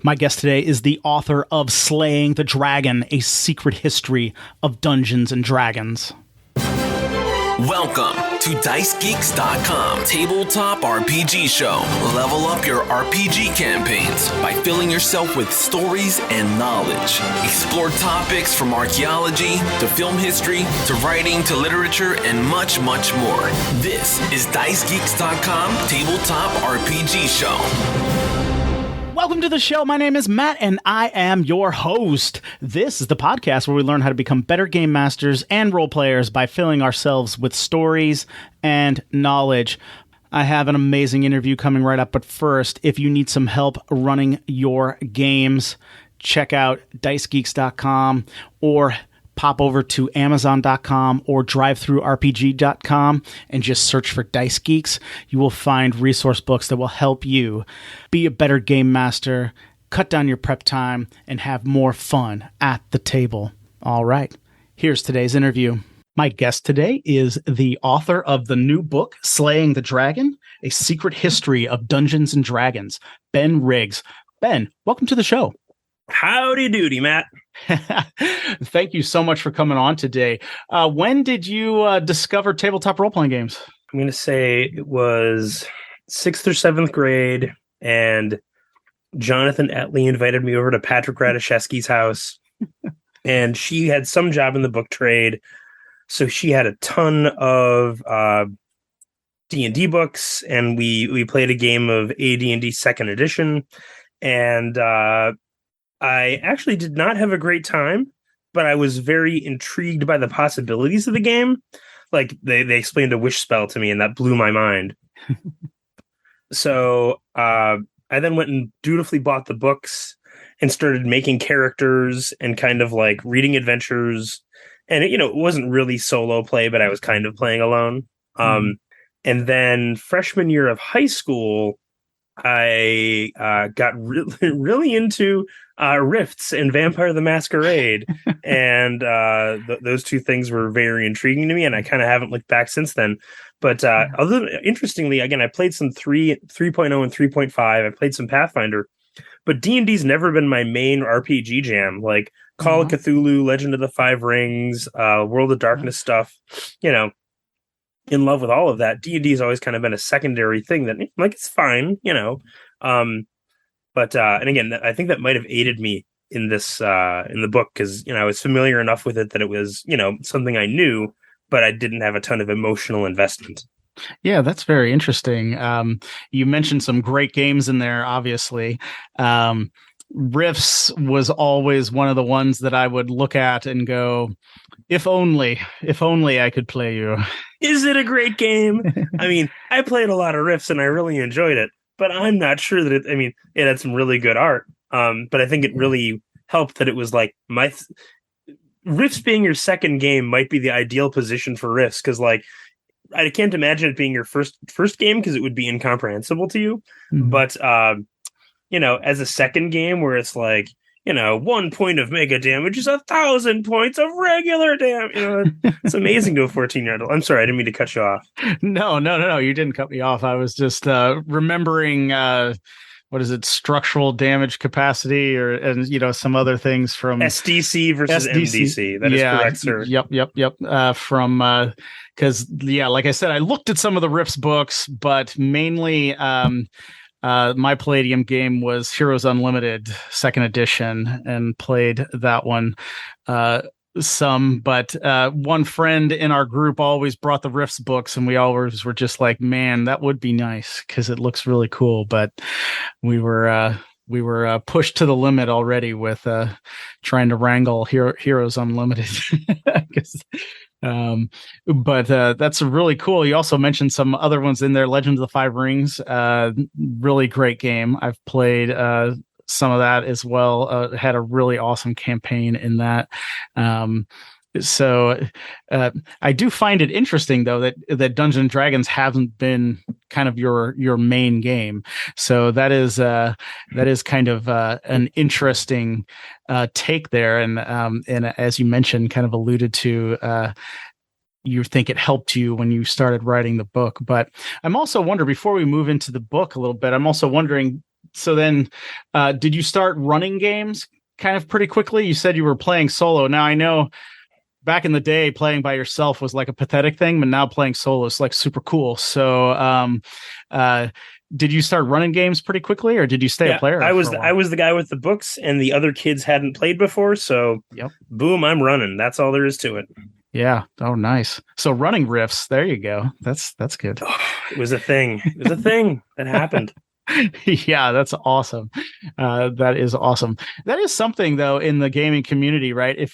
My guest today is the author of Slaying the Dragon, A Secret History of Dungeons and Dragons. Welcome to DiceGeeks.com Tabletop RPG Show. Level up your RPG campaigns by filling yourself with stories and knowledge. Explore topics from archaeology to film history to writing to literature and much, much more. This is DiceGeeks.com Tabletop RPG Show. Welcome to the show. My name is Matt, and I am your host. This is the podcast where we learn how to become better game masters and role players by filling ourselves with stories and knowledge. I have an amazing interview coming right up, but first, if you need some help running your games, check out DiceGeeks.com or pop over to Amazon.com or DriveThruRPG.com and just search for Dice Geeks. You will find resource books that will help you be a better game master, cut down your prep time, and have more fun at the table. All right, here's today's interview. My guest today is the author of the new book, Slaying the Dragon, A Secret History of Dungeons and Dragons, Ben Riggs. Ben, welcome to the show. Howdy doody, Matt. Thank you so much for coming on today. When did you discover tabletop role-playing games? I'm going to say it was 6th or 7th grade, and Jonathan Etley invited me over to Patrick Radishevsky's house, and she had some job in the book trade, so she had a ton of D&D books, and we played a game of AD&D 2nd edition, and I actually did not have a great time, but I was very intrigued by the possibilities of the game. Like, they explained a wish spell to me, and that blew my mind. So I then went and dutifully bought the books and started making characters and kind of like reading adventures. And, it wasn't really solo play, but I was kind of playing alone. And then freshman year of high school, I got really into Rifts and Vampire the Masquerade, and those two things were very intriguing to me, and I kind of haven't looked back since then. But interestingly, again, I played some 3.0 and 3.5. I played some Pathfinder, but D&D's never been my main RPG jam. Like Call of Cthulhu, Legend of the Five Rings, World of Darkness stuff, in love with all of that. D&D has always kind of been a secondary thing that, like, it's fine, But and again, I think that might have aided me in this in the book because I was familiar enough with it that it was something I knew, but I didn't have a ton of emotional investment. Yeah, that's very interesting. You mentioned some great games in there, obviously. Rifts was always one of the ones that I would look at and go, if only I could play you. Is it a great game? I mean, I played a lot of Rifts and I really enjoyed it, but I'm not sure that it had some really good art. But I think it really helped that it was like Rifts being your second game might be the ideal position for Rifts. Cause like, I can't imagine it being your first game because it would be incomprehensible to you. Mm-hmm. But, as a second game where it's like, 1 point of mega damage is 1,000 points of regular damage. It's amazing to a 14-year-old. I'm sorry, I didn't mean to cut you off. No. You didn't cut me off. I was just remembering, what is it, structural damage capacity and some other things from SDC versus MDC. That is correct, sir. Yep. From because like I said, I looked at some of the Rifts books, but mainly my Palladium game was Heroes Unlimited 2nd edition and played that one some, but one friend in our group always brought the Rifts books and we always were just like, man, that would be nice because it looks really cool. But we were pushed to the limit already with trying to wrangle Heroes Unlimited. But that's really cool. You also mentioned some other ones in there. Legend of the Five Rings, really great game. I've played some of that as well. Had a really awesome campaign in that. So I do find it interesting, though, that Dungeons and Dragons hasn't been kind of your main game. So that is kind of an interesting take there. And as you mentioned, kind of alluded to, you think it helped you when you started writing the book. But I'm also wondering, before we move into the book a little bit, I'm also wondering, So then, did you start running games kind of pretty quickly? You said you were playing solo. Now I know back in the day, playing by yourself was like a pathetic thing, but now playing solo is like super cool. So, did you start running games pretty quickly, or did you stay a player? I was the guy with the books, and the other kids hadn't played before. So, boom, I'm running. That's all there is to it. Yeah. Oh, nice. So running riffs. There you go. That's good. It was a thing. It was a thing that happened. Yeah, that's awesome. That is awesome. That is something though in the gaming community, right?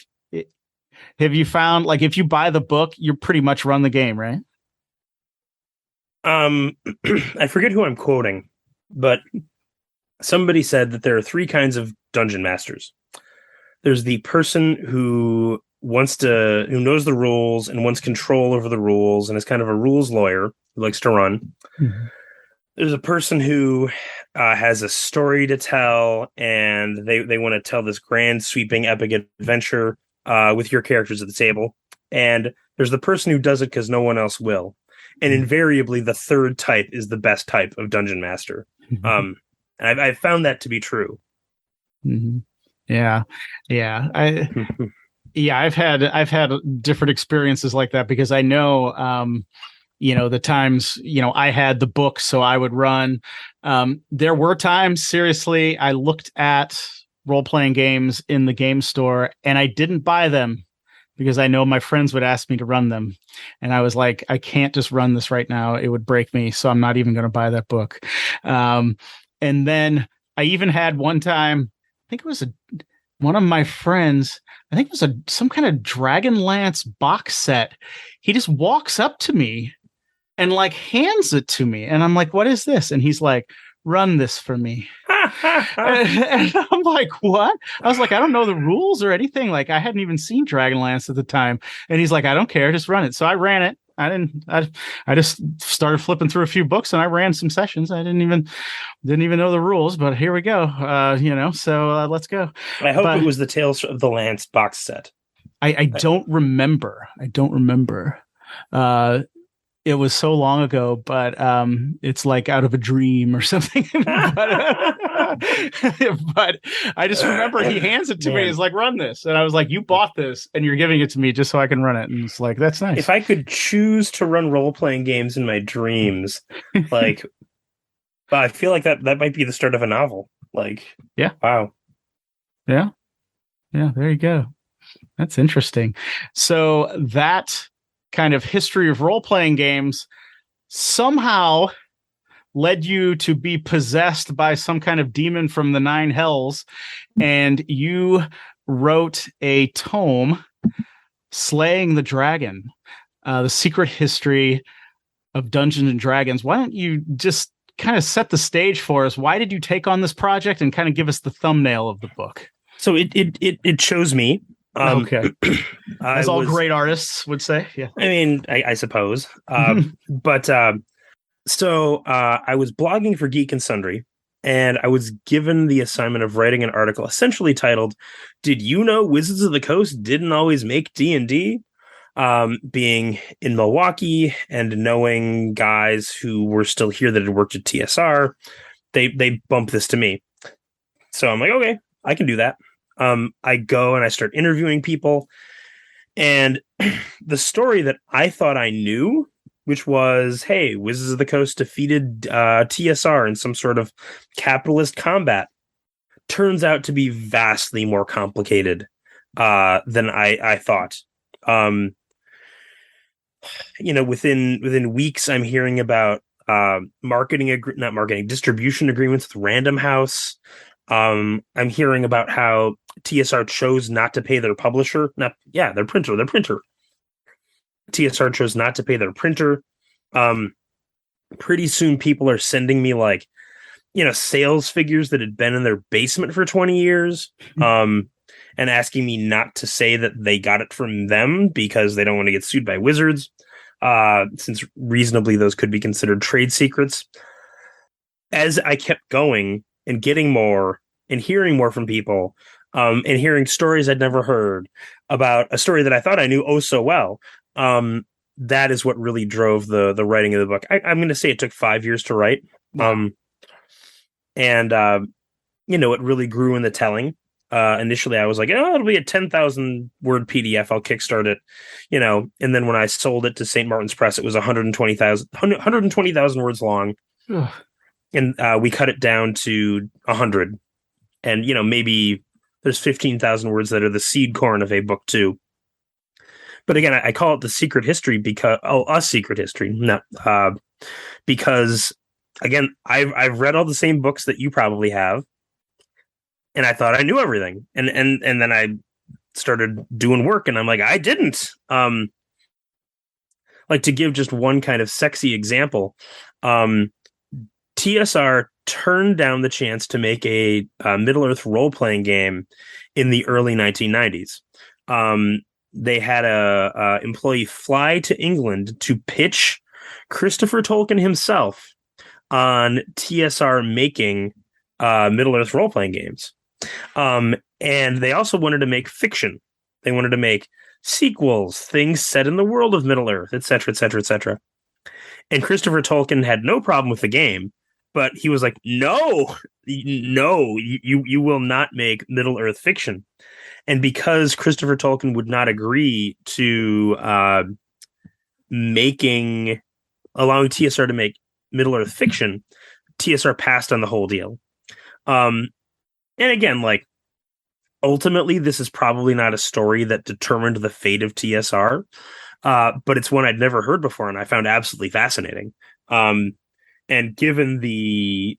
Have you found like if you buy the book, you pretty much run the game, right? I forget who I'm quoting, but somebody said that there are three kinds of dungeon masters. There's the person who knows the rules and wants control over the rules and is kind of a rules lawyer who likes to run. Mm-hmm. There's a person who has a story to tell, and they want to tell this grand, sweeping, epic adventure with your characters at the table. And there's the person who does it because no one else will. And invariably, the third type is the best type of dungeon master. And I've found that to be true. Mm-hmm. Yeah. I've had different experiences like that because I know, the times, I had the book, so I would run. There were times, seriously, I looked at role-playing games in the game store and I didn't buy them because I know my friends would ask me to run them. And I was like, I can't just run this right now. It would break me. So I'm not even going to buy that book. And then I even had one time, I think it was one of my friends, I think it was some kind of Dragonlance box set. He just walks up to me and like hands it to me. And I'm like, what is this? And he's like, run this for me. and I'm like, what? I was like, I don't know the rules or anything. Like I hadn't even seen Dragonlance at the time. And he's like, I don't care. Just run it. So I ran it. I just started flipping through a few books and I ran some sessions. I didn't even know the rules, but here we go. So let's go. I hope it was the Tales of the Lance box set. I don't remember. It was so long ago, but it's like out of a dream or something. but I just remember he hands it to me. He's like, run this. And I was like, you bought this and you're giving it to me just so I can run it. And it's like, that's nice. If I could choose to run role-playing games in my dreams, like, I feel like that might be the start of a novel. Like, yeah. Wow. Yeah. Yeah, there you go. That's interesting. So that kind of history of role-playing games somehow led you to be possessed by some kind of demon from the nine hells, and you wrote a tome, Slaying the Dragon, the secret history of Dungeons and Dragons. Why don't you just kind of set the stage for us? Why did you take on this project and kind of give us the thumbnail of the book? So it chose me. Okay. As all great artists would say. Yeah. I mean, I suppose. So I was blogging for Geek and Sundry, and I was given the assignment of writing an article essentially titled, "Did you know Wizards of the Coast didn't always make D&D?" Being in Milwaukee and knowing guys who were still here that had worked at TSR, they bumped this to me. So I'm like, okay, I can do that. I go and I start interviewing people, and the story that I thought I knew, which was, hey, Wizards of the Coast defeated TSR in some sort of capitalist combat, turns out to be vastly more complicated than I thought. Within weeks, I'm hearing about distribution agreements with Random House. I'm hearing about how TSR chose not to pay their publisher. Their printer. TSR chose not to pay their printer. Pretty soon people are sending me sales figures that had been in their basement for 20 years. And asking me not to say that they got it from them because they don't want to get sued by Wizards. Since reasonably those could be considered trade secrets. As I kept going and getting more and hearing more from people, and hearing stories I'd never heard about a story that I thought I knew oh so well, that is what really drove the writing of the book. I'm going to say it took 5 years to write. And it really grew in the telling. Initially, I was like, oh, it'll be a 10,000 word PDF. I'll kickstart it, And then when I sold it to St. Martin's Press, it was 120,000 words long. Ugh. And we cut it down to 100. And, maybe there's 15,000 words that are the seed corn of a book, too. But again, I call it the secret history because a secret history, because again, I've read all the same books that you probably have, and I thought I knew everything, and then I started doing work, and I'm like, I didn't. Like, to give just one kind of sexy example, TSR turned down the chance to make a Middle Earth role playing game in the early 1990s. They had a employee fly to England to pitch Christopher Tolkien himself on TSR making Middle Earth role-playing games. And they also wanted to make fiction. They wanted to make sequels, things set in the world of Middle Earth, etc., etc., etc. And Christopher Tolkien had no problem with the game, but he was like, no, you will not make Middle Earth fiction. And because Christopher Tolkien would not agree to allowing TSR to make Middle Earth fiction, TSR passed on the whole deal. And again, like, ultimately, this is probably not a story that determined the fate of TSR, but it's one I'd never heard before, and I found absolutely fascinating. And given the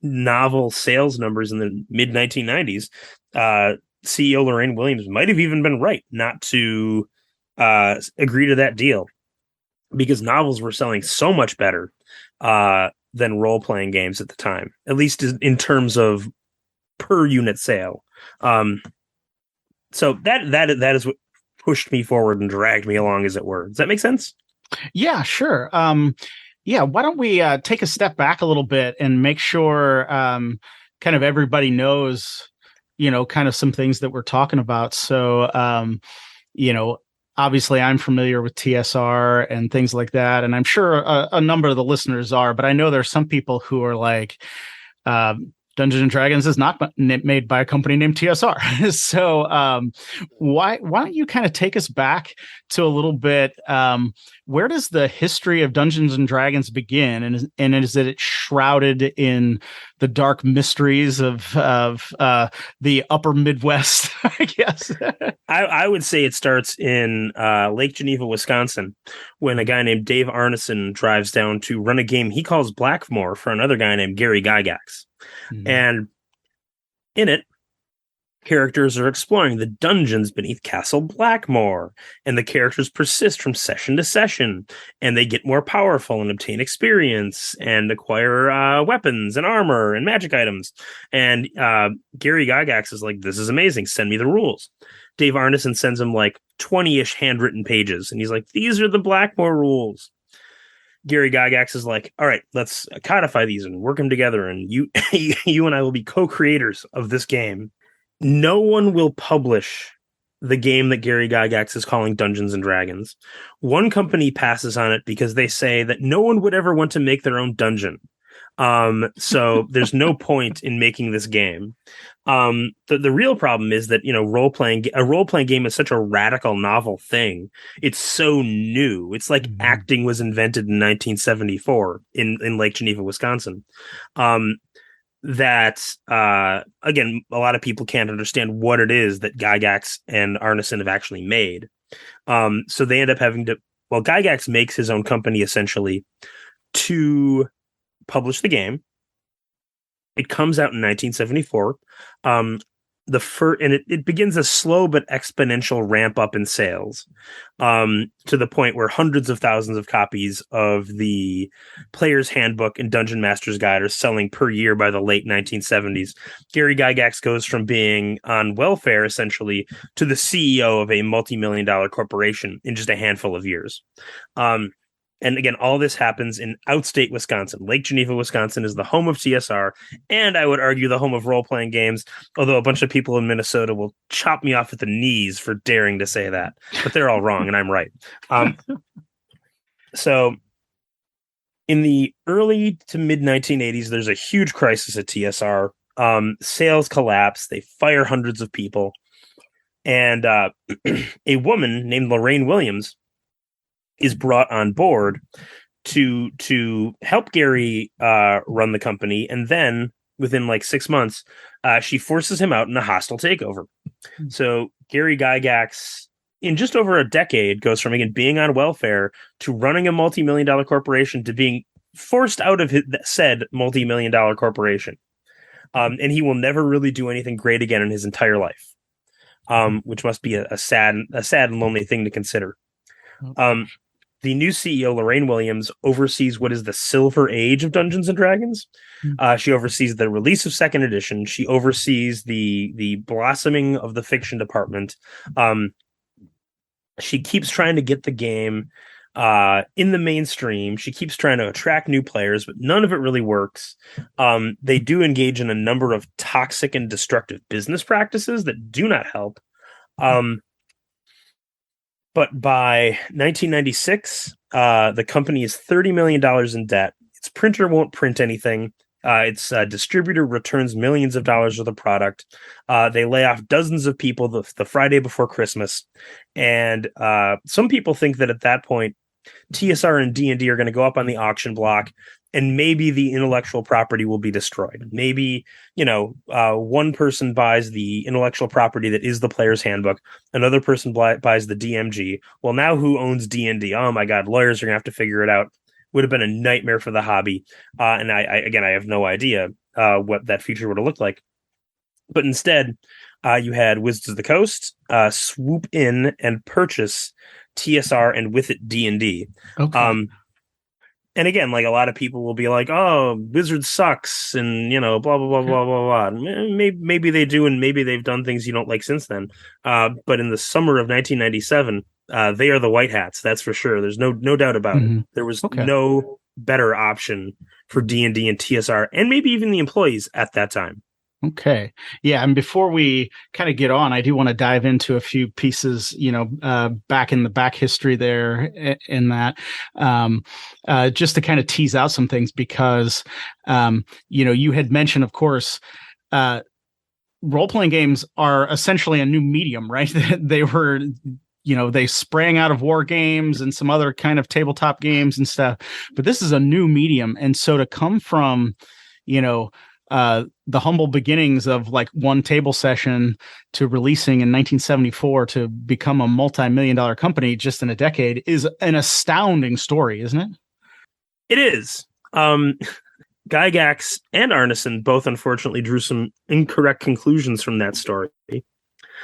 novel sales numbers in the mid-1990s, CEO Lorraine Williams might have even been right not to agree to that deal, because novels were selling so much better than role-playing games at the time, at least in terms of per unit sale. So that is what pushed me forward and dragged me along, as it were. Does that make sense? Yeah, sure. Yeah, why don't we take a step back a little bit and make sure kind of everybody knows, kind of some things that we're talking about. So, obviously I'm familiar with TSR and things like that, and I'm sure a number of the listeners are, but I know there's some people who are like, Dungeons and Dragons is not made by a company named TSR. So why don't you kind of take us back to a little bit? Where does the history of Dungeons and Dragons begin, and is it shrouded in the dark mysteries of the upper Midwest? I guess I would say it starts in Lake Geneva, Wisconsin, when a guy named Dave Arneson drives down to run a game he calls Blackmore for another guy named Gary Gygax. Mm-hmm. And in it, characters are exploring the dungeons beneath Castle Blackmore, and the characters persist from session to session, and they get more powerful and obtain experience and acquire weapons and armor and magic items. And Gary Gygax is like, this is amazing, send me the rules. Dave Arneson sends him like 20-ish handwritten pages, and he's like, these are the Blackmore rules. Gary Gygax is like, all right, let's codify these and work them together, and you and I will be co-creators of this game. No one will publish the game that Gary Gygax is calling Dungeons and Dragons. One company passes on it because they say that no one would ever want to make their own dungeon. So there's no point in making this game. The real problem is that, a role-playing game is such a radical, novel thing. It's so new. It's like acting was invented in 1974 in Lake Geneva, Wisconsin. That again, a lot of people can't understand what it is that Gygax and Arneson have actually made. So they end up having to. Well, Gygax makes his own company essentially to publish the game. It comes out in 1974. It begins a slow but exponential ramp up in sales, to the point where hundreds of thousands of copies of the Player's Handbook and Dungeon Master's Guide are selling per year by the late 1970s. Gary Gygax goes from being on welfare essentially to the CEO of a multi-million-dollar corporation in just a handful of years. And again, all this happens in outstate Wisconsin. Lake Geneva, Wisconsin is the home of TSR, and I would argue the home of role-playing games, although a bunch of people in Minnesota will chop me off at the knees for daring to say that. But they're all wrong, and I'm right. So In the early to mid 1980s, there's a huge crisis at TSR. Sales collapse. They fire hundreds of people. And a woman named Lorraine Williams is brought on board to help Gary run the company. And then within like 6 months, she forces him out in a hostile takeover. So Gary Gygax, in just over a decade, goes from again being on welfare to running a multi-million-dollar corporation to being forced out of said multi-million-dollar corporation. And he will never really do anything great again in his entire life, which must be a sad and lonely thing to consider. The new CEO, Lorraine Williams, oversees what is the Silver Age of Dungeons and Dragons. She oversees the release of second edition. She oversees the blossoming of the fiction department. She keeps trying to get the game in the mainstream. She keeps trying to attract new players, but none of it really works. They do engage in a number of toxic and destructive business practices that do not help. But by 1996, the company is $30 million in debt. Its printer won't print anything. Its distributor returns millions of dollars worth of product. They lay off dozens of people the Friday before Christmas. And some people think that at that point, TSR and D&D are going to go up on the auction block, and maybe the intellectual property will be destroyed. Maybe, one person buys the intellectual property that is the player's handbook. Another person buys the DMG. Well, now who owns D&D? Oh my God, lawyers are going to have to figure it out. Would have been a nightmare for the hobby. And I have no idea what that future would have looked like. But instead, you had Wizards of the Coast swoop in and purchase TSR and with it D&D. Okay. And again, like a lot of people will be like, "Oh, Wizards sucks," and blah blah blah blah blah blah. Maybe they do, and maybe they've done things you don't like since then. But in the summer of 1997, they are the White Hats. That's for sure. There's no doubt about it. There was no better option for D&D and TSR, and maybe even the employees at that time. Okay. Yeah. And before we kind of get on, I do want to dive into a few pieces, back in the back history there in that, just to kind of tease out some things because, you had mentioned, of course, role-playing games are essentially a new medium, right? They were, they sprang out of war games and some other kind of tabletop games and stuff, but this is a new medium. And so to come from, the humble beginnings of like one table session to releasing in 1974 to become a multi-million-dollar company just in a decade is an astounding story, isn't it? It is. Gygax and Arneson both unfortunately drew some incorrect conclusions from that story.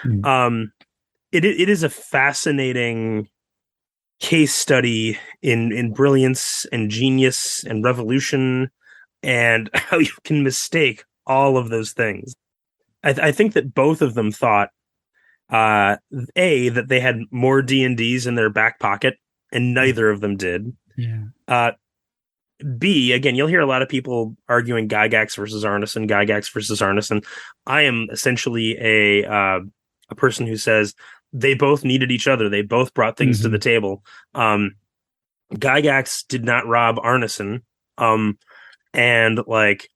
It is a fascinating case study in brilliance and genius and revolution and how you can mistake all of those things. I think that both of them thought, A, that they had more D&Ds in their back pocket, and neither of them did. Yeah. B, again, you'll hear a lot of people arguing Gygax versus Arneson. I am essentially a person who says they both needed each other. They both brought things to the table. Gygax did not rob Arneson. And like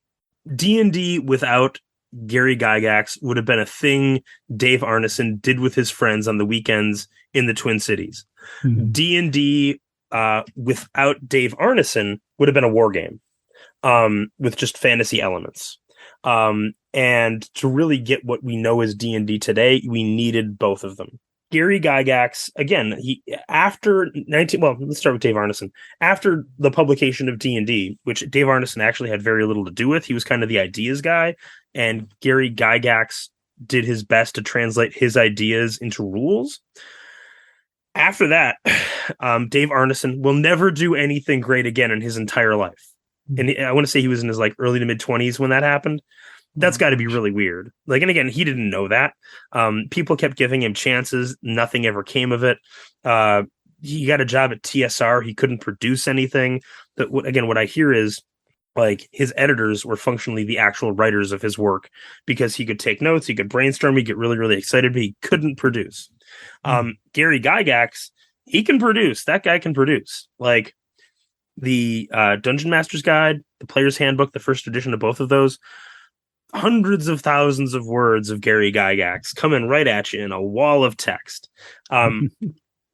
D&D without Gary Gygax would have been a thing Dave Arneson did with his friends on the weekends in the Twin Cities. D&D without Dave Arneson would have been a war game with just fantasy elements. And to really get what we know as D&D today, we needed both of them. Gary Gygax, again, let's start with Dave Arneson. After the publication of D&D, which Dave Arneson actually had very little to do with, he was kind of the ideas guy, and Gary Gygax did his best to translate his ideas into rules. After that, Dave Arneson will never do anything great again in his entire life. And I want to say he was in his like early to mid 20s when that happened. That's got to be really weird. Like, and again, he didn't know that. People kept giving him chances. Nothing ever came of it. He got a job at TSR. He couldn't produce anything. But what I hear is like his editors were functionally the actual writers of his work because he could take notes, he could brainstorm, he'd get really, really excited, but he couldn't produce. Gary Gygax, he can produce. That guy can produce. Like, the Dungeon Master's Guide, the Player's Handbook, the first edition of both of those, hundreds of thousands of words of Gary Gygax coming right at you in a wall of text. And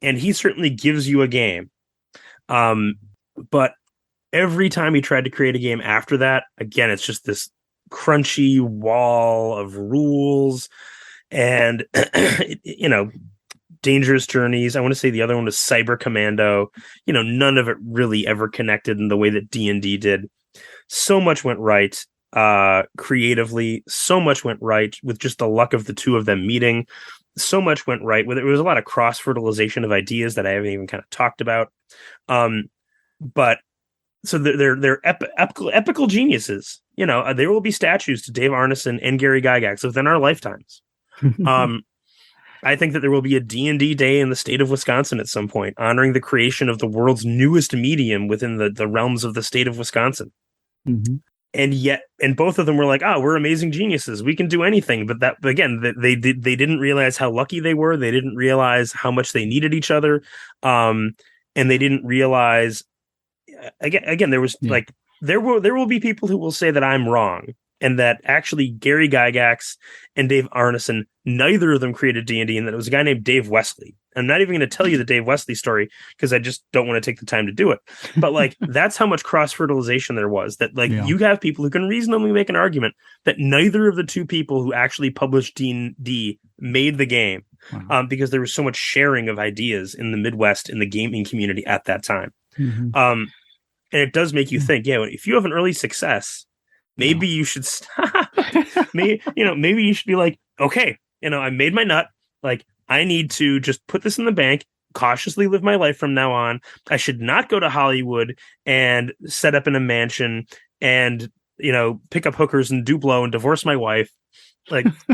he certainly gives you a game. But every time he tried to create a game after that, again, it's just this crunchy wall of rules and, Dangerous Journeys. I want to say the other one was Cyber Commando. None of it really ever connected in the way that D&D did. So much went right creatively. So much went right with just the luck of the two of them meeting. So much went right with it. There was a lot of cross-fertilization of ideas that I haven't even kind of talked about. But so they're epical geniuses. There will be statues to Dave Arneson and Gary Gygax within our lifetimes. I think that there will be a D&D day in the state of Wisconsin at some point, honoring the creation of the world's newest medium within the realms of the state of Wisconsin. Mm-hmm. And both of them were like, we're amazing geniuses. We can do anything. But they didn't realize how lucky they were. They didn't realize how much they needed each other. And they didn't realize, again, there was there will be people who will say that I'm wrong. And that actually Gary Gygax and Dave Arneson, neither of them created D&D, and that it was a guy named Dave Wesley. I'm not even going to tell you the Dave Wesley story because I just don't want to take the time to do it. But that's how much cross-fertilization there was. That you have people who can reasonably make an argument that neither of the two people who actually published D&D made the game, because there was so much sharing of ideas in the Midwest in the gaming community at that time. Mm-hmm. And it does make you think, if you have an early success, maybe you should maybe you should be like, okay, I made my nut. I need to just put this in the bank, cautiously live my life from now on. I should not go to Hollywood and set up in a mansion and, pick up hookers and do blow and divorce my wife.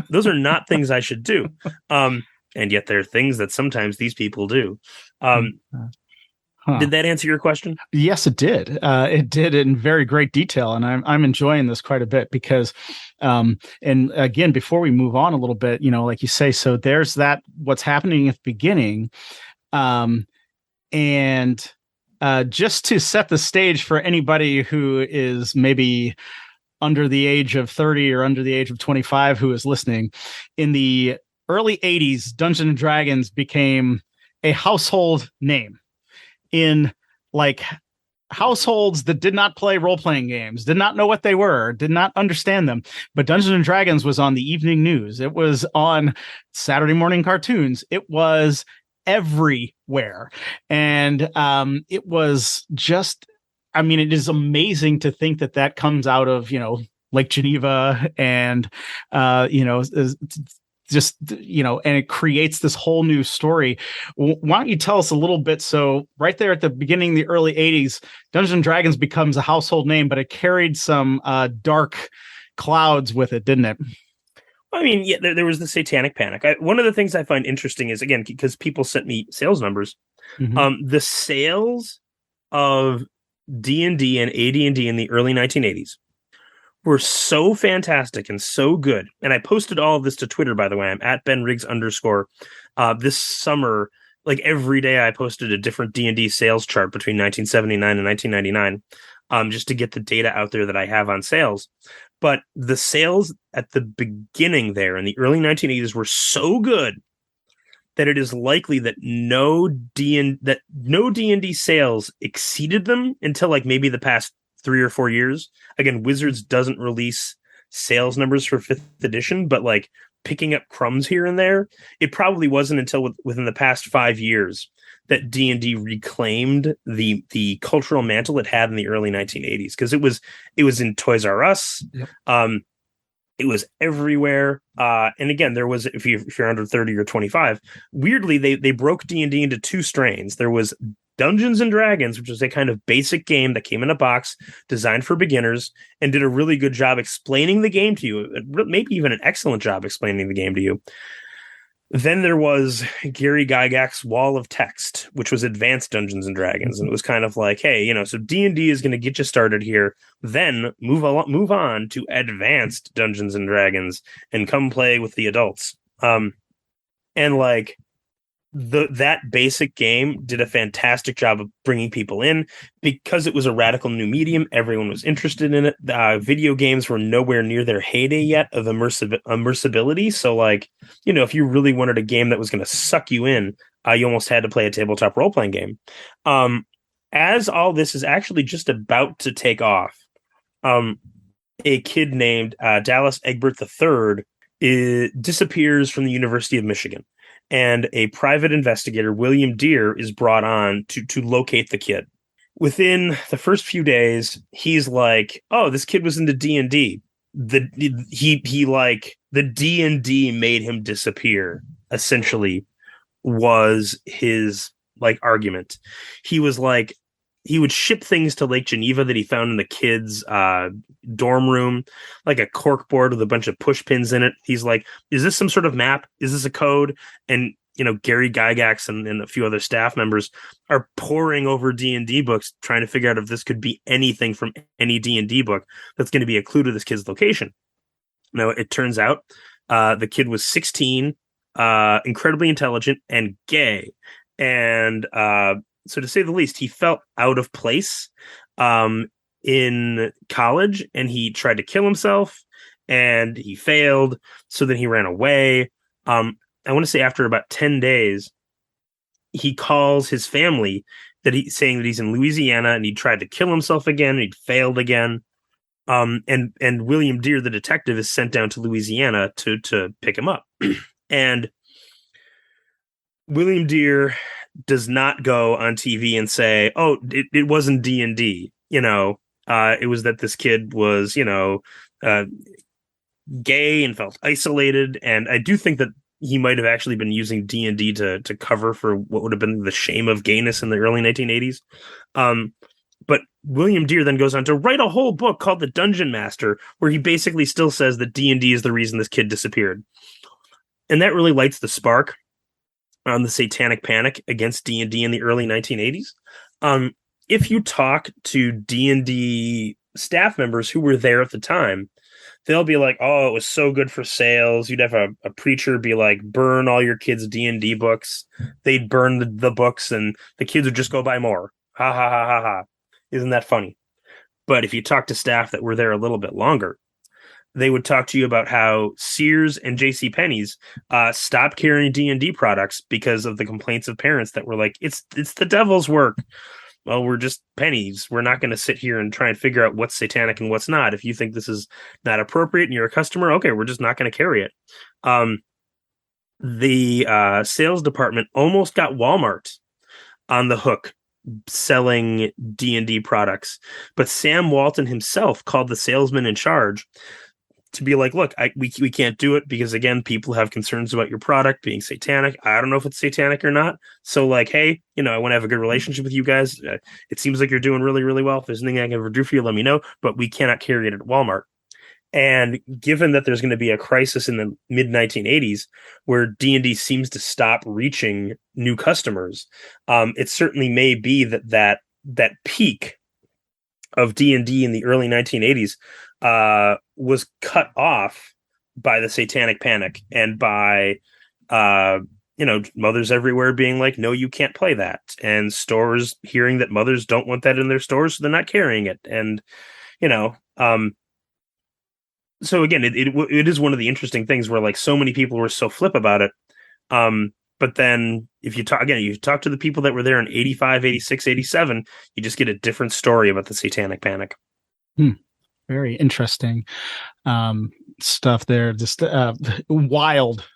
Those are not things I should do. And yet they're things that sometimes these people do. Did that answer your question? Yes, it did. It did in very great detail, and I'm enjoying this quite a bit because, and again, before we move on a little bit, like you say, so there's that what's happening at the beginning, and just to set the stage for anybody who is maybe under the age of 30 or under the age of 25 who is listening, in the early 80s, Dungeons and Dragons became a household name. In households that did not play role-playing games, did not know what they were, did not understand them. But Dungeons and Dragons was on the evening news. It was on Saturday morning cartoons. It was everywhere. And it was just, it is amazing to think that comes out of, Lake Geneva and, just, and it creates this whole new story. Why don't you tell us a little bit? So right there at the beginning of the early 80s, Dungeons and Dragons becomes a household name, but it carried some dark clouds with it, didn't it? There was the Satanic Panic. One of the things I find interesting is, again, because people sent me sales numbers, the sales of D&D and AD&D in the early 1980s were so fantastic and so good. And I posted all of this to Twitter, by the way. I'm at @BenRiggs_. This summer, every day I posted a different D&D sales chart between 1979 and 1999, just to get the data out there that I have on sales. But the sales at the beginning there in the early 1980s were so good that it is likely that no D&D sales exceeded them until maybe the past 3 or 4 years. Again, Wizards doesn't release sales numbers for 5th edition, but picking up crumbs here and there, it probably wasn't until within the past 5 years that D&D reclaimed the cultural mantle it had in the early 1980s, because it was in Toys R Us. Yep. It was everywhere. And again, there was, if you're under 30 or 25, weirdly, they broke D&D into two strains. There was Dungeons and Dragons, which was a kind of basic game that came in a box designed for beginners and did a really good job explaining the game to you, maybe even an excellent job explaining the game to you. Then there was Gary Gygax's Wall of Text, which was Advanced Dungeons and Dragons. And it was kind of like, hey, so D&D is going to get you started here. Then move on to Advanced Dungeons and Dragons and come play with the adults. And that basic game did a fantastic job of bringing people in because it was a radical new medium. Everyone was interested in it. Video games were nowhere near their heyday yet of immersibility. So, like, if you really wanted a game that was going to suck you in, you almost had to play a tabletop role playing game. As all this is actually just about to take off, a kid named Dallas Egbert III disappears from the University of Michigan, and a private investigator, William Deere, is brought on to locate the kid. Within the first few days, he's like, "Oh, this kid was into D&D. The D&D made him disappear." Essentially, was his argument. He was like, he would ship things to Lake Geneva that he found in the kids' dorm room, like a cork board with a bunch of push pins in it. He's like, "Is this some sort of map? Is this a code?" And Gary Gygax and a few other staff members are poring over D&D books, trying to figure out if this could be anything from any D&D book that's going to be a clue to this kid's location. Now, it turns out the kid was 16, incredibly intelligent, and gay. And so, to say the least, he felt out of place in college, and he tried to kill himself, and he failed. So then he ran away. I want to say after about 10 days, he calls his family saying that he's in Louisiana, and he tried to kill himself again, and he failed again. And William Deere, the detective, is sent down to Louisiana to pick him up. And William Deere does not go on TV and say, "Oh, it wasn't D&D." It was that this kid was, gay and felt isolated. And I do think that he might have actually been using D&D to cover for what would have been the shame of gayness in the early 1980s. But William Deere then goes on to write a whole book called The Dungeon Master, where he basically still says that D&D is the reason this kid disappeared. And that really lights the spark on the satanic panic against D&D in the early 1980s. If you talk to D&D staff members who were there at the time, they'll be like, "Oh, it was so good for sales." You'd have a preacher be like, "Burn all your kids' D&D books." They'd burn the books, and the kids would just go buy more. Ha ha ha ha ha. Isn't that funny? But if you talk to staff that were there a little bit longer, they would talk to you about how Sears and JCPenney's stopped carrying D&D products because of the complaints of parents that were like, it's the devil's work. Well, we're just pennies. We're not going to sit here and try and figure out what's satanic and what's not. If you think this is not appropriate and you're a customer, okay, we're just not going to carry it. The sales department almost got Walmart on the hook selling D&D products, but Sam Walton himself called the salesman in charge to be like, "Look, we can't do it because, again, people have concerns about your product being satanic. I don't know if it's satanic or not. So, like, hey, I want to have a good relationship with you guys. It seems like you're doing really, really well. If there's anything I can ever do for you, let me know. But we cannot carry it at Walmart." And given that there's going to be a crisis in the mid 1980s where D&D seems to stop reaching new customers, it certainly may be that peak of D&D in the early 1980s was cut off by the satanic panic and by mothers everywhere being like, "No, you can't play that," and stores hearing that mothers don't want that in their stores, so they're not carrying it. And so again, it is one of the interesting things where like so many people were so flip about it. But then if you talk to the people that were there in 85, 86, 87, you just get a different story about the satanic panic. Very interesting stuff there. Just wild.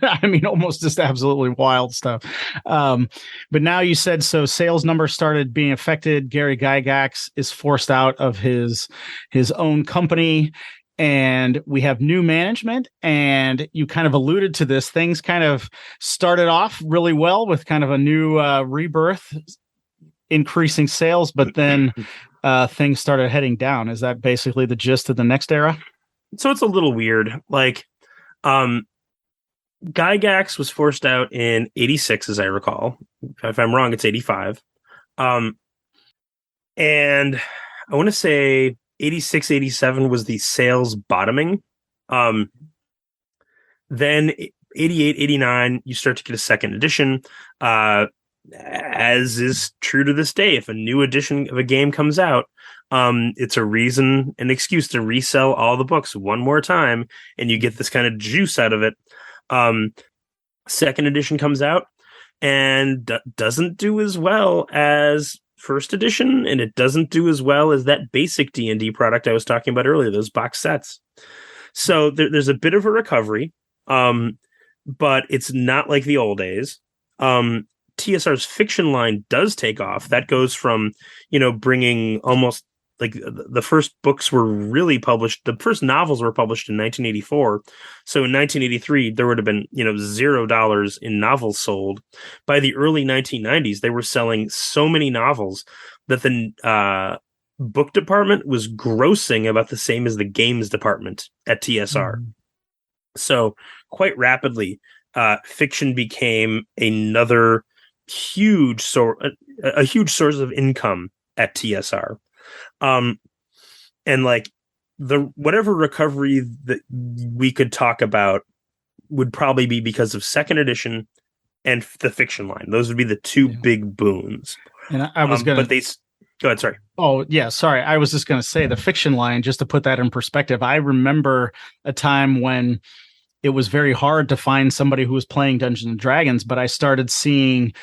I mean, almost just absolutely wild stuff. But now you said, so sales numbers started being affected. Gary Gygax is forced out of his own company, and we have new management. And you kind of alluded to this. Things kind of started off really well with kind of a new rebirth, increasing sales, but then things started heading down. Is that basically the gist of the next era? So it's a little weird. Like, Gygax was forced out in 86, as I recall. If I'm wrong, it's 85. And I want to say 86, 87 was the sales bottoming. Then 88, 89, you start to get a second edition. As is true to this day, if a new edition of a game comes out, it's a reason, an excuse to resell all the books one more time, and you get this kind of juice out of it. Second edition comes out and doesn't do as well as first edition, and it doesn't do as well as that basic D&D product I was talking about earlier, those box sets. So there's a bit of a recovery, but it's not like the old days. TSR's fiction line does take off. That goes from, bringing almost like the first books were really published. The first novels were published in 1984. So in 1983, there would have been, $0 in novels sold. By the early 1990s, they were selling so many novels that the book department was grossing about the same as the games department at TSR. Mm-hmm. So quite rapidly, fiction became another huge source of income at TSR. And like whatever recovery that we could talk about would probably be because of second edition and the fiction line. Those would be the two big boons. And I was going to, go ahead. Sorry. Oh yeah. Sorry. I was just going to say the fiction line, just to put that in perspective. I remember a time when it was very hard to find somebody who was playing Dungeons and Dragons, but I started seeing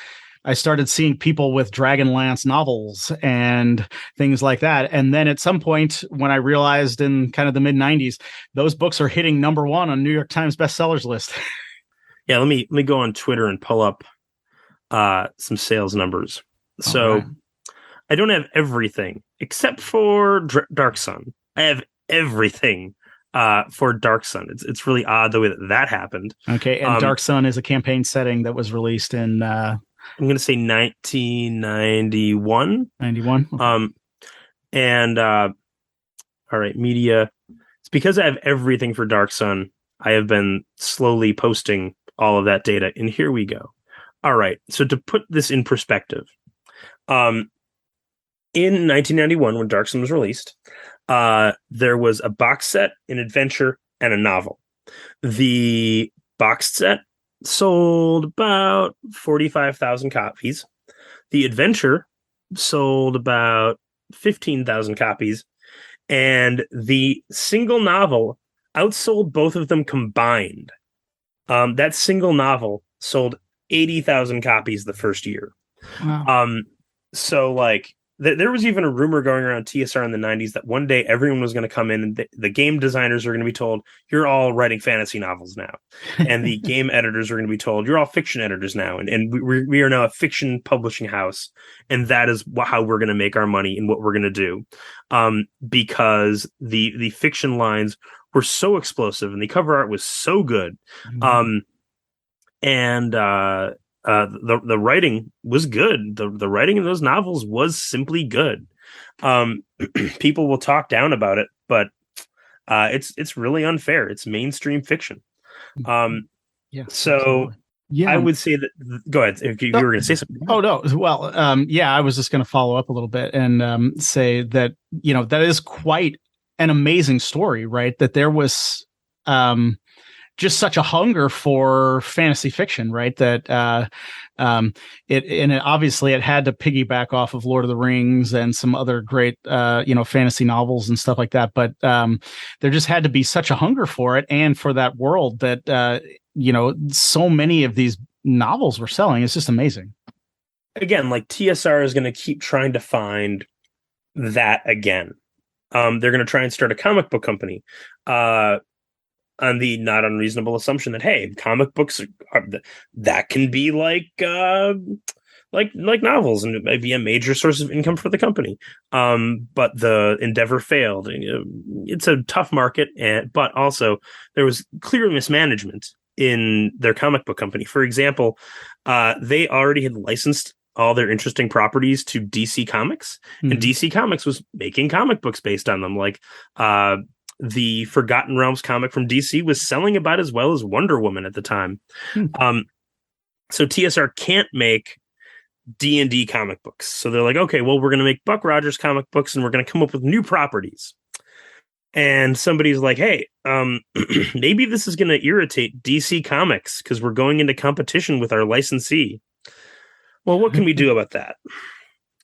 people with Dragonlance novels and things like that. And then at some point, when I realized in kind of the mid 90s, those books are hitting number 1 on New York Times bestsellers list. Yeah, let me go on Twitter and pull up some sales numbers. So right. I don't have everything except for Dark Sun. I have everything for Dark Sun. It's really odd the way that happened. Okay, and Dark Sun is a campaign setting that was released in I'm going to say 1991. 91. And all right, media. It's because I have everything for Dark Sun. I have been slowly posting all of that data, and here we go. All right, so to put this in perspective, in 1991, when Dark Sun was released, there was a box set, an adventure, and a novel. The box set sold about 45,000 copies. The adventure sold about 15,000 copies. And the single novel outsold both of them combined. That single novel sold 80,000 copies the first year. Wow. So like there was even a rumor going around TSR in the 90s that one day everyone was going to come in and the game designers are going to be told, you're all writing fantasy novels now. And the game editors are going to be told, you're all fiction editors now. And we are now a fiction publishing house. And that is how we're going to make our money and what we're going to do. Because the fiction lines were so explosive and the cover art was so good. Mm-hmm. The writing was good. The writing in those novels was simply good. People will talk down about it, but it's really unfair. It's mainstream fiction. Yeah. So absolutely. Yeah, I would say that. Go ahead. If you were going to say something. Oh no. Well, I was just going to follow up a little bit and say that that is quite an amazing story, right? That there was just such a hunger for fantasy fiction, right? That it obviously it had to piggyback off of Lord of the Rings and some other great fantasy novels and stuff like that. But there just had to be such a hunger for it and for that world that so many of these novels were selling. It's just amazing. Again, like TSR is going to keep trying to find that again. They're going to try and start a comic book company. On the not unreasonable assumption that, hey, comic books that can be like novels and it might be a major source of income for the company. But the endeavor failed. It's a tough market, but also there was clear mismanagement in their comic book company. For example, they already had licensed all their interesting properties to DC Comics, and DC Comics was making comic books based on them. Like, the Forgotten Realms comic from DC was selling about as well as Wonder Woman at the time. So TSR can't make D&D comic books. So they're like, okay, well, we're going to make Buck Rogers comic books and we're going to come up with new properties. And somebody's like, hey, maybe this is going to irritate DC Comics because we're going into competition with our licensee. Well, what can we do about that?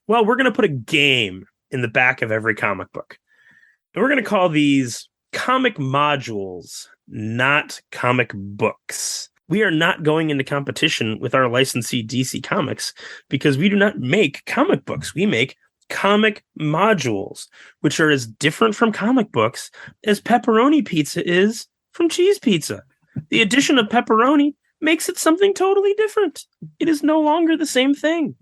Well, we're going to put a game in the back of every comic book. And we're going to call these comic modules, not comic books. We are not going into competition with our licensee DC Comics because we do not make comic books. We make comic modules, which are as different from comic books as pepperoni pizza is from cheese pizza. The addition of pepperoni makes it something totally different. It is no longer the same thing.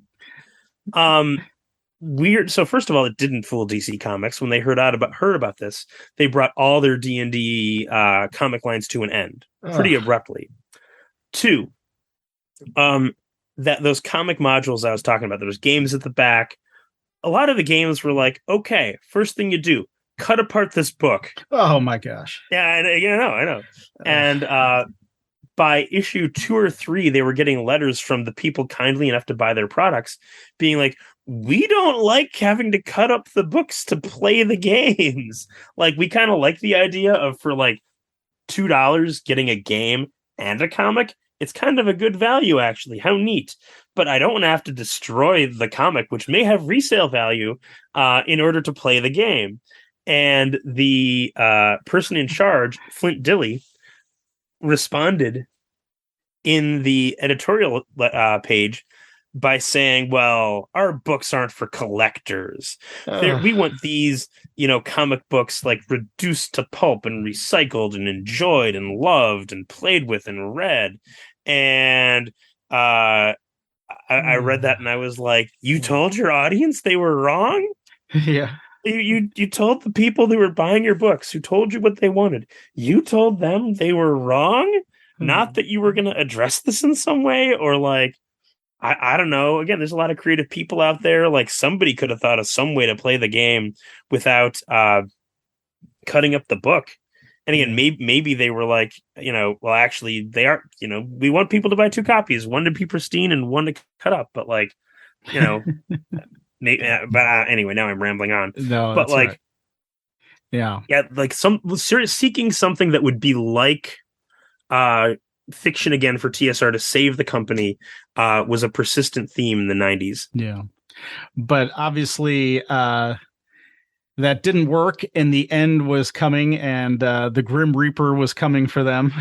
Weird. So first of all, it didn't fool DC Comics when they heard about this. They brought all their D&D comic lines to an end pretty abruptly. 2, that those comic modules I was talking about, those games at the back. A lot of the games were like, okay, first thing you do, cut apart this book. Oh my gosh. Yeah, I know. And by issue 2 or 3, they were getting letters from the people kindly enough to buy their products being like, we don't like having to cut up the books to play the games. Like, we kind of like the idea of for like $2 getting a game and a comic. It's kind of a good value, actually. How neat. But I don't want to have to destroy the comic, which may have resale value, in order to play the game. And the person in charge, Flint Dilley, responded in the editorial page by saying, well, our books aren't for collectors. We want these, comic books like reduced to pulp and recycled and enjoyed and loved and played with and read. And I read that and I was like, you told your audience they were wrong? Yeah. You told the people who were buying your books, who told you what they wanted, you told them they were wrong? Not that you were going to address this in some way, or like, I don't know. Again, there's a lot of creative people out there. Like, somebody could have thought of some way to play the game without cutting up the book. And again, maybe they were like, well, actually, they are, we want people to buy 2 copies, one to be pristine and one to cut up. But like, maybe, but anyway, now I'm rambling on. No, but like, right. Yeah, like seeking something that would be like fiction again for TSR to save the company was a persistent theme in the 90s. Yeah, but obviously that didn't work, and the end was coming, and the Grim Reaper was coming for them.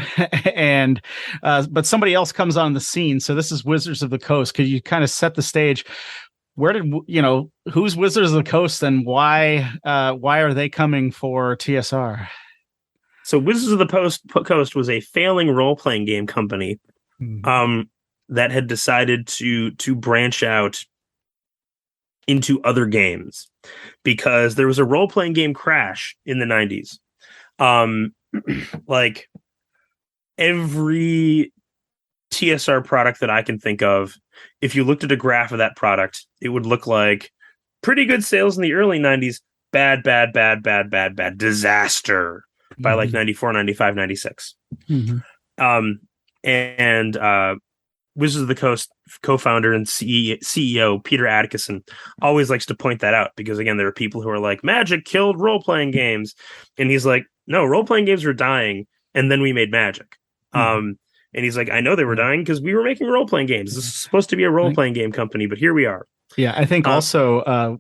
And but somebody else comes on the scene. So this is Wizards of the Coast. Could you kind of set the stage? Where did who's Wizards of the Coast, and why are they coming for TSR? So Wizards of the Coast was a failing role-playing game company that had decided to branch out into other games because there was a role-playing game crash in the 90s. Like, every TSR product that I can think of, if you looked at a graph of that product, it would look like pretty good sales in the early 90s, bad, disaster by like 94, 95, 96. And Wizards of the Coast co-founder and CEO Peter Adkison always likes to point that out because, again, there are people who are like, Magic killed role-playing games. And he's like, no, role-playing games were dying, and then we made Magic. And he's like, I know they were dying because we were making role-playing games. This is supposed to be a role-playing game company, but here we are. Yeah, I think also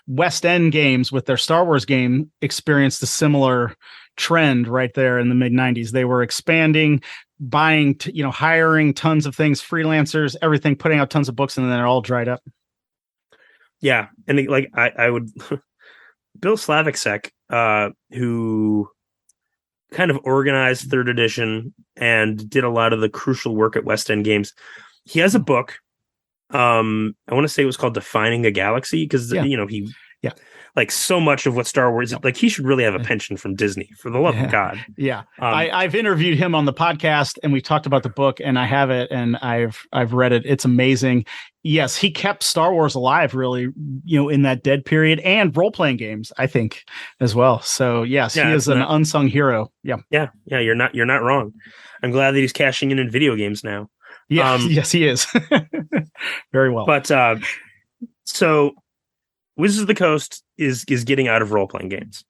West End Games with their Star Wars game experienced a similar trend right there in the mid-90s. They were expanding, buying, hiring tons of things, freelancers, everything, putting out tons of books, and then they're all dried up. Yeah, and like I would, Bill Slavicsek, who kind of organized third edition and did a lot of the crucial work at West End Games. He has a book. I want to say it was called Defining a Galaxy because he like so much of what Star Wars like he should really have a pension from Disney, for the love of God. Yeah. I've interviewed him on the podcast and we talked about the book, and I have it and I've read it. It's amazing. Yes, he kept Star Wars alive really, in that dead period, and role-playing games, I think, as well. So yes, he is an unsung hero. Yeah. Yeah. Yeah. You're not wrong. I'm glad that he's cashing in video games now. Yeah. Yes, he is. Very well. But so Wizards of the Coast is getting out of role-playing games.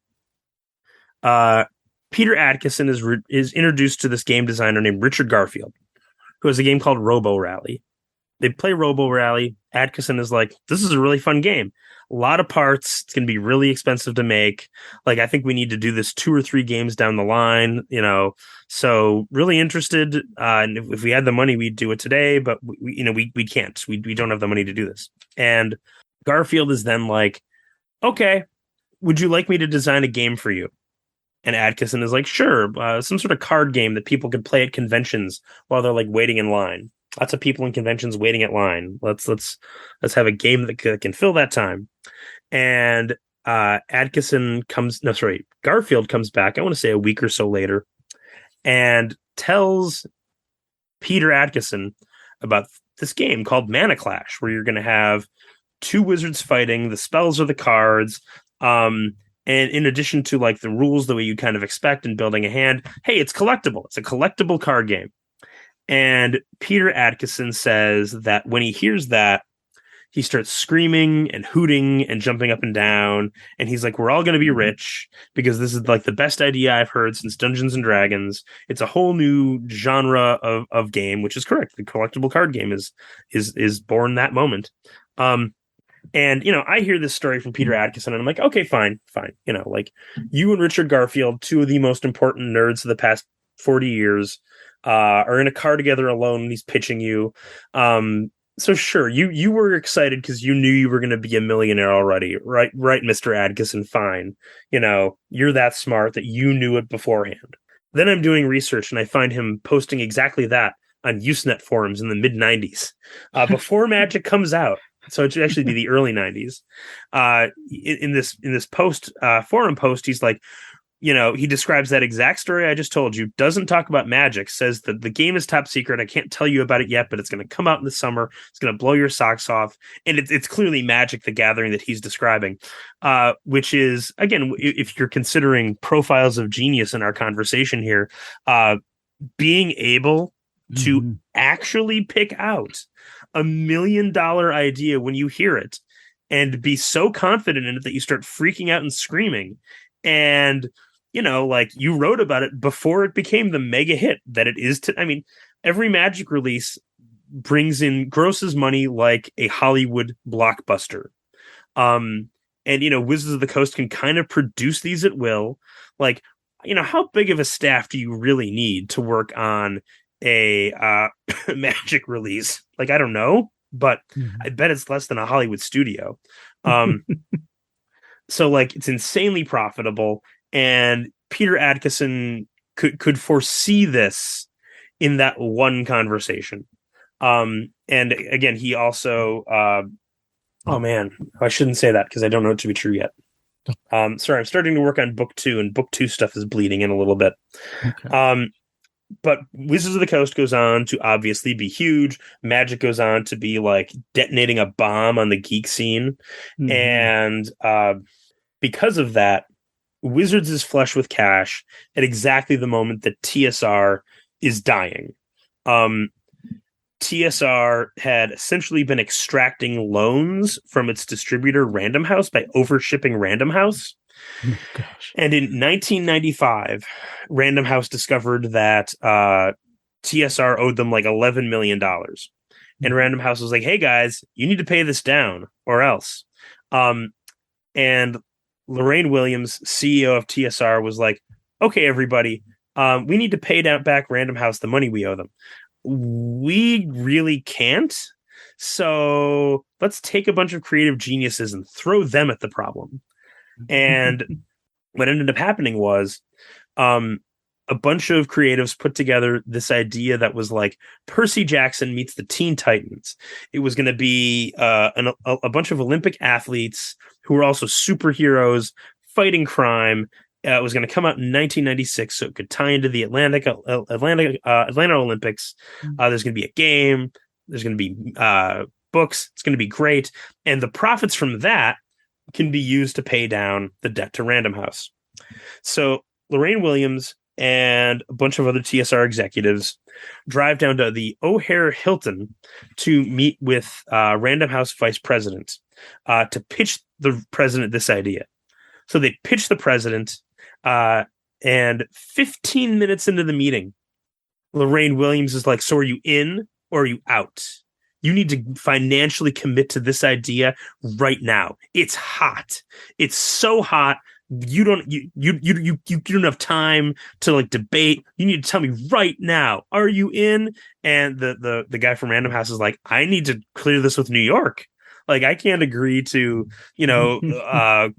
Peter Adkison is introduced to this game designer named Richard Garfield, who has a game called Robo Rally. They play Robo Rally. Adkison is like, this is a really fun game. A lot of parts. It's going to be really expensive to make. Like, I think we need to do this 2 or 3 games down the line, So really interested. And if we had the money, we'd do it today, but we can't. We don't have the money to do this. And Garfield is then like, okay, would you like me to design a game for you? And Adkison is like, sure, some sort of card game that people can play at conventions while they're like waiting in line. Lots of people in conventions waiting at line. Let's have a game that can fill that time. And Garfield comes back, I want to say a week or so later, and tells Peter Adkison about this game called Mana Clash, where you're going to have 2 wizards fighting. The spells are the cards. And in addition to like the rules, the way you kind of expect in building a hand, hey, it's collectible. It's a collectible card game. And Peter Adkison says that when he hears that, he starts screaming and hooting and jumping up and down. And he's like, we're all going to be rich because this is like the best idea I've heard since Dungeons and Dragons. It's a whole new genre of game, which is correct. The collectible card game is born that moment. And, I hear this story from Peter Adkison and I'm like, okay, fine. Like you and Richard Garfield, 2 of the most important nerds of the past 40 years, are in a car together alone and he's pitching you. So sure, you were excited because you knew you were going to be a millionaire already, right, Mr. Adkison, fine. You're that smart that you knew it beforehand. Then I'm doing research and I find him posting exactly that on Usenet forums in the mid-90s, before Magic comes out. So it should actually be the early 90s. In this forum post, he's like, he describes that exact story I just told you, doesn't talk about Magic, says that the game is top secret. I can't tell you about it yet, but it's going to come out in the summer. It's going to blow your socks off. And it's clearly Magic the Gathering that he's describing, which is, again, if you're considering profiles of genius in our conversation here, being able to actually pick out $1 million idea when you hear it and be so confident in it that you start freaking out and screaming. And like you wrote about it before it became the mega hit that it is. Every Magic release grosses money like a Hollywood blockbuster. And Wizards of the Coast can kind of produce these at will. Like, how big of a staff do you really need to work on a Magic release? Like, I don't know, but I bet it's less than a Hollywood studio. So like it's insanely profitable. And Peter Adkison could foresee this in that one conversation. And again, he also, oh man, I shouldn't say that because I don't know it to be true yet. Sorry, I'm starting to work on book 2 and book 2 stuff is bleeding in a little bit. Okay. But Wizards of the Coast goes on to obviously be huge. Magic goes on to be like detonating a bomb on the geek scene. And because of that, Wizards is flush with cash at exactly the moment that TSR is dying. TSR had essentially been extracting loans from its distributor Random House by overshipping Random House. Oh, gosh. And in 1995, Random House discovered that TSR owed them like $11 million. And Random House was like, hey guys, you need to pay this down or else. And Lorraine Williams, CEO of TSR, was like, okay, everybody, we need to pay back Random House the money we owe them. We really can't. So let's take a bunch of creative geniuses and throw them at the problem. And what ended up happening was a bunch of creatives put together this idea that was like Percy Jackson meets the Teen Titans. It was going to be a bunch of Olympic athletes who were also superheroes fighting crime. It was going to come out in 1996, so it could tie into the Atlanta Olympics. There's going to be a game. There's going to be books. It's going to be great. And the profits from that can be used to pay down the debt to Random House. So Lorraine Williams and a bunch of other TSR executives drive down to the O'Hare Hilton to meet with Random House vice president to pitch the president this idea. So they pitch the president. And 15 minutes into the meeting, Lorraine Williams is like, so are you in or are you out? You need to financially commit to this idea right now. It's hot. It's so hot. You don't have time to like debate. You need to tell me right now. Are you in? And the guy from Random House is like, I need to clear this with New York. Like, I can't agree to,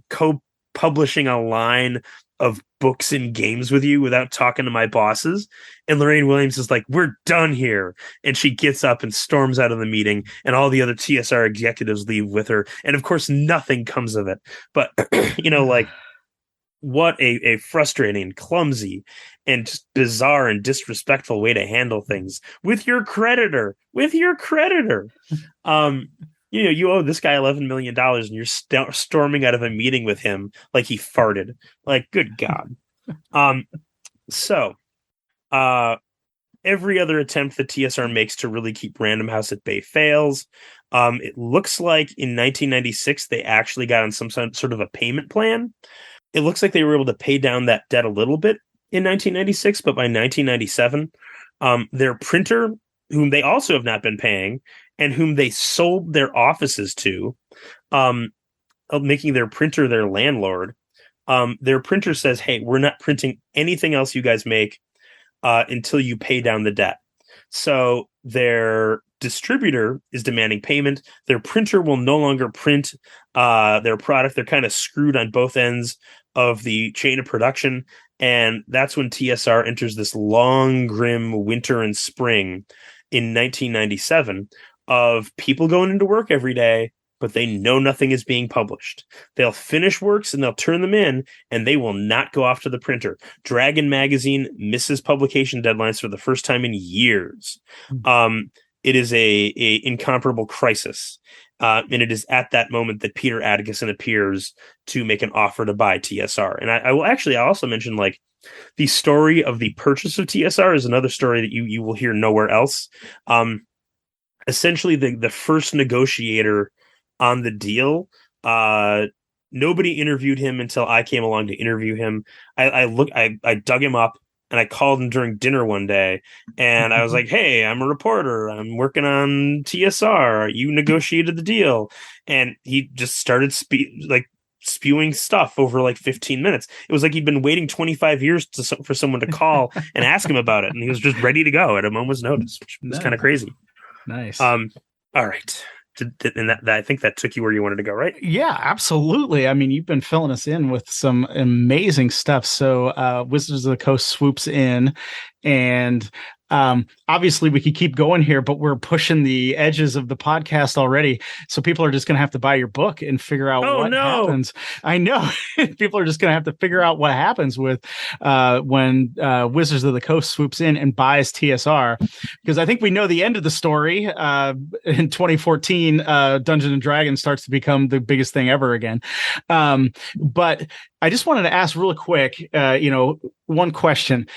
co-publishing a line of books and games with you without talking to my bosses. And Lorraine Williams is like, we're done here. And she gets up and storms out of the meeting, and all the other TSR executives leave with her. And of course, nothing comes of it. But, what a frustrating, clumsy, and just bizarre and disrespectful way to handle things with your creditor. You owe this guy $11 million and you're storming out of a meeting with him like he farted. Like, good God. So every other attempt that TSR makes to really keep Random House at bay fails. It looks like in 1996, they actually got on some sort of a payment plan. It looks like they were able to pay down that debt a little bit in 1996, but by 1997, their printer, whom they also have not been paying, and whom they sold their offices to, making their printer their landlord, their printer says, hey, we're not printing anything else you guys make until you pay down the debt. So their distributor is demanding payment. Their printer will no longer print their product. They're kind of screwed on both ends of the chain of production. And that's when TSR enters this long, grim winter and spring in 1997 of people going into work every day, but they know nothing is being published. They'll finish works and they'll turn them in, and they will not go off to the printer. Dragon Magazine misses publication deadlines for the first time in years. It is a incomparable crisis. And it is at that moment that Peter Adkison appears to make an offer to buy TSR. And I will actually, I also mention, like, the story of the purchase of TSR is another story that you will hear nowhere else. Essentially, the first negotiator on the deal, nobody interviewed him until I came along to interview him. I dug him up and I called him during dinner one day, and I was like, hey, I'm a reporter. I'm working on TSR. You negotiated the deal. And he just started spewing stuff over like 15 minutes. It was like he'd been waiting 25 years for someone to call and ask him about it. And he was just ready to go at a moment's notice, which was kind of crazy. Nice. All right. And that I think that took you where you wanted to go, right? Yeah, absolutely. I mean, you've been filling us in with some amazing stuff. So Wizards of the Coast swoops in, and obviously we could keep going here, but we're pushing the edges of the podcast already. So people are just going to have to buy your book and figure out what happens. I know. People are just going to have to figure out what happens with when Wizards of the Coast swoops in and buys TSR, because I think we know the end of the story. In 2014, Dungeons and Dragons starts to become the biggest thing ever again. But I just wanted to ask really quick, one question.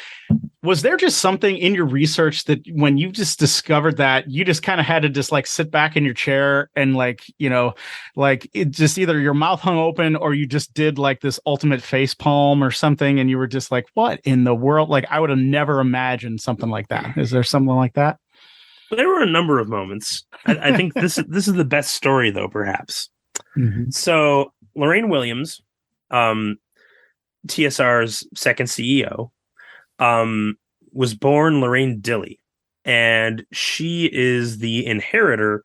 Was there just something in your research that when you just discovered that you just kind of had to just like sit back in your chair and it just either your mouth hung open or you just did like this ultimate face palm or something, and you were just like, what in the world? Like, I would have never imagined something like that. Is there something like that? There were a number of moments. I think this is the best story, though, perhaps. Mm-hmm. So Lorraine Williams, TSR's second CEO, was born Lorraine Dilly, and she is the inheritor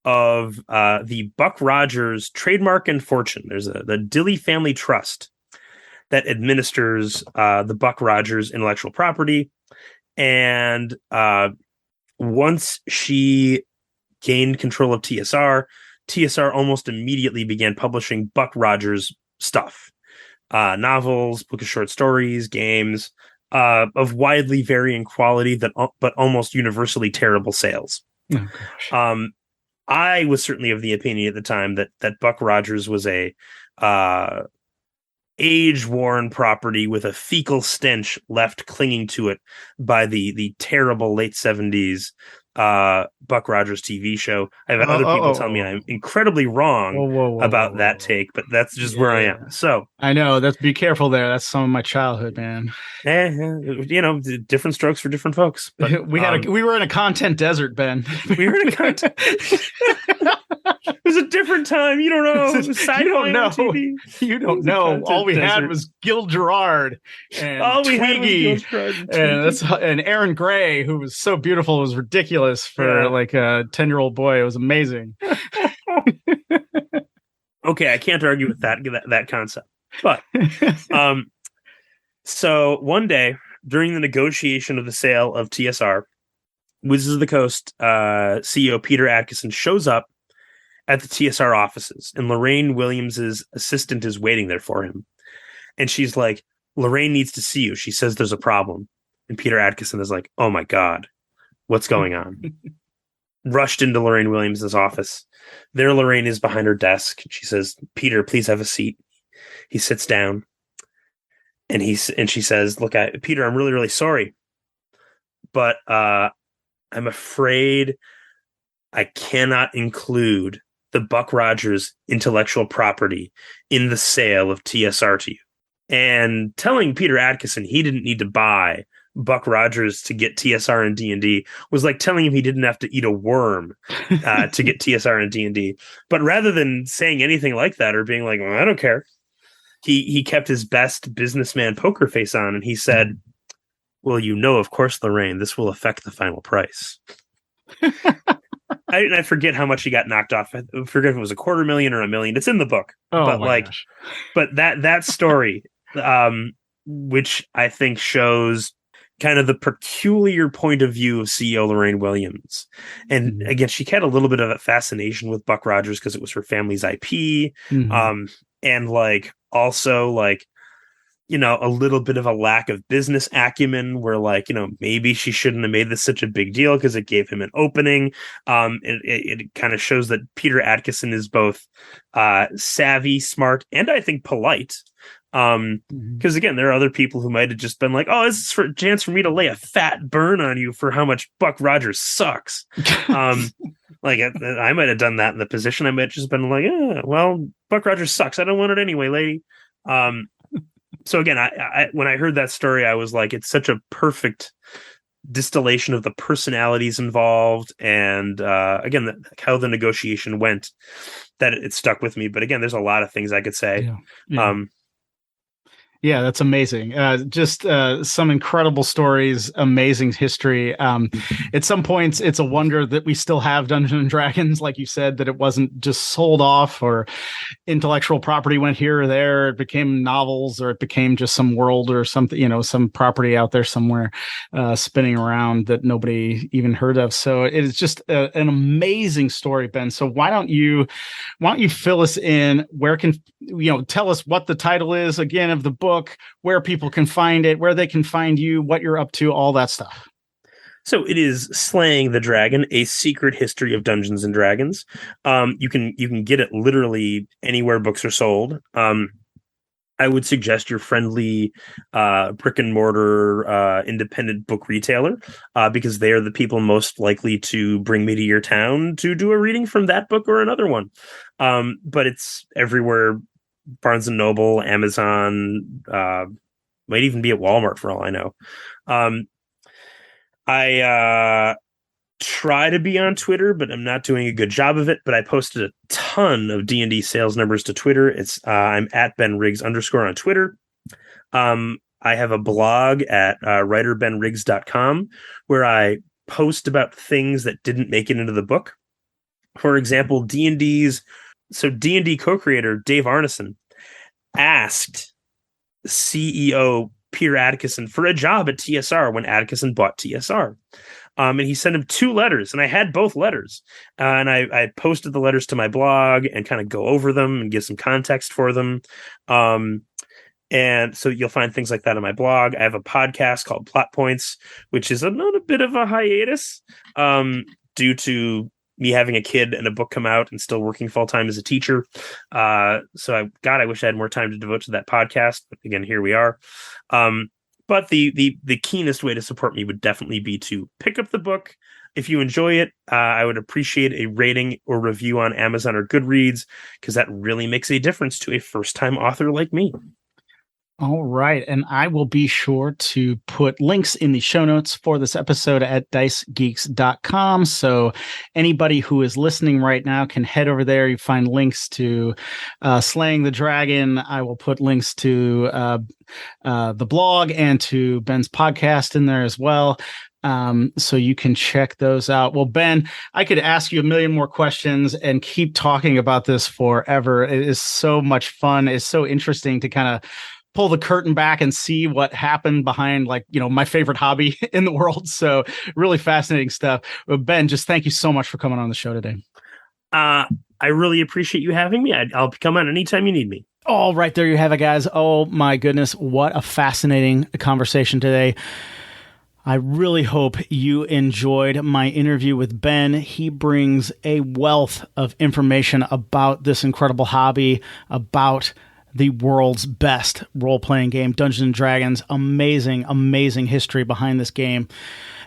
of the Buck Rogers trademark and fortune. There's the Dilly Family Trust that administers the Buck Rogers intellectual property, and once she gained control of TSR almost immediately began publishing Buck Rogers stuff, novels, book of short stories, games, of widely varying quality but almost universally terrible sales. Oh, gosh. I was certainly of the opinion at the time that Buck Rogers was a age-worn property with a fecal stench left clinging to it by the terrible late 70s Buck Rogers TV show. I've had other people tell me I'm incredibly wrong about that take, but that's just where I am. So I know that's be careful there. That's some of my childhood, man. Different strokes for different folks. But we were in a content desert, Ben. We were in a content. It was a different time. You don't know. You don't know. TV. You don't know. All we had was Gil Gerard and Twiggy and Aaron Gray, who was so beautiful. It was ridiculous for like a 10-year-old boy. It was amazing. Okay, I can't argue with that concept. But so one day during the negotiation of the sale of TSR, Wizards of the Coast CEO Peter Adkison shows up at the TSR offices, and Lorraine Williams's assistant is waiting there for him. And she's like, Lorraine needs to see you. She says there's a problem. And Peter Adkison is like, oh my God, what's going on? Rushed into Lorraine Williams's office. There Lorraine is behind her desk. She says, Peter, please have a seat. He sits down and she says, look, Peter, I'm really, really sorry. But I'm afraid I cannot include the Buck Rogers intellectual property in the sale of TSR to you. And telling Peter Adkison he didn't need to buy Buck Rogers to get TSR and D&D was like telling him he didn't have to eat a worm to get TSR and D&D. But rather than saying anything like that or being like, well, I don't care, he kept his best businessman poker face on and he said, well, of course, Lorraine, this will affect the final price. I forget how much he got knocked off. I forget if it was $250,000 or $1 million. It's in the book. Gosh. But that story, which I think shows kind of the peculiar point of view of CEO Lorraine Williams. And again, she had a little bit of a fascination with Buck Rogers because it was her family's IP. And like, also like, a little bit of a lack of business acumen where like, maybe she shouldn't have made this such a big deal because it gave him an opening. It kind of shows that Peter Adkison is both savvy, smart, and I think polite. Because again, there are other people who might have just been like, oh, this is for a chance for me to lay a fat burn on you for how much Buck Rogers sucks. Like I might have done that in the position. I might have just been like, well, Buck Rogers sucks. I don't want it anyway, lady. So again, I when I heard that story, I was like, it's such a perfect distillation of the personalities involved, and again, how the negotiation went, that it stuck with me. But again, there's a lot of things I could say. Yeah, that's amazing. Just some incredible stories, amazing history. At some points, it's a wonder that we still have Dungeons and Dragons, like you said, that it wasn't just sold off or intellectual property went here or there. It became novels or it became just some world or something, some property out there somewhere spinning around that nobody even heard of. So it is just an amazing story, Ben. So why don't you fill us in? Where can tell us what the title is again of the book, where people can find it, where they can find you, what you're up to, all that stuff. So it is Slaying the Dragon, A Secret History of Dungeons and Dragons. You can get it literally anywhere books are sold. I would suggest your friendly brick and mortar independent book retailer because they are the people most likely to bring me to your town to do a reading from that book or another one. But it's everywhere. Barnes and Noble, Amazon, might even be at Walmart for all I know. I try to be on Twitter, but I'm not doing a good job of it. But I posted a ton of D&D sales numbers to Twitter. I'm at BenRiggs _ on Twitter. I have a blog at writerbenriggs.com where I post about things that didn't make it into the book. For example, D&D co-creator Dave Arneson asked CEO Peter Adkison for a job at TSR when Adkison bought TSR. And he sent him 2 letters, and I had both letters. And I posted the letters to my blog and kind of go over them and give some context for them. And so you'll find things like that on my blog. I have a podcast called Plot Points, which is on a bit of a hiatus due to me having a kid and a book come out and still working full time as a teacher. I wish I had more time to devote to that podcast. But again, here we are. But the keenest way to support me would definitely be to pick up the book. If you enjoy it, I would appreciate a rating or review on Amazon or Goodreads, because that really makes a difference to a first-time author like me. All right. And I will be sure to put links in the show notes for this episode at dicegeeks.com. So anybody who is listening right now can head over there. You find links to Slaying the Dragon. I will put links to the blog and to Ben's podcast in there as well. So you can check those out. Well, Ben, I could ask you a million more questions and keep talking about this forever. It is so much fun. It's so interesting to kind of pull the curtain back and see what happened behind, like, my favorite hobby in the world. So really fascinating stuff. Ben, just thank you so much for coming on the show today. I really appreciate you having me. I'll come on anytime you need me. All right, there you have it, guys. Oh my goodness, what a fascinating conversation today. I really hope you enjoyed my interview with Ben. He brings a wealth of information about this incredible hobby, about the world's best role-playing game, Dungeons & Dragons. Amazing, amazing history behind this game.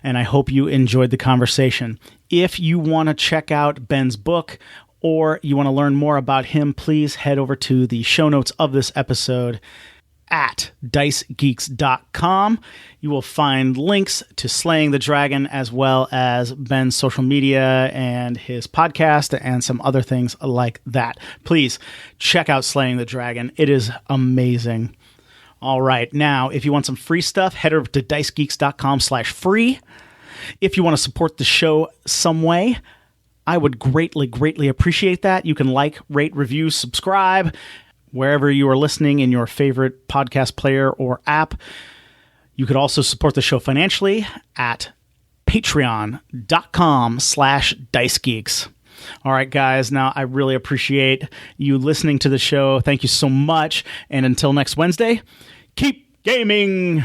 And I hope you enjoyed the conversation. If you want to check out Ben's book or you want to learn more about him, please head over to the show notes of this episode at dicegeeks.com. You will find links to Slaying the Dragon as well as Ben's social media and his podcast and some other things like that. Please check out Slaying the Dragon. It is amazing. All right. Now, if you want some free stuff, head over to dicegeeks.com/free. If you want to support the show some way, I would greatly, greatly appreciate that. You can like, rate, review, subscribe wherever you are listening in your favorite podcast player or app. You could also support the show financially at patreon.com/dicegeeks. All right, guys. Now, I really appreciate you listening to the show. Thank you so much. And until next Wednesday, keep gaming.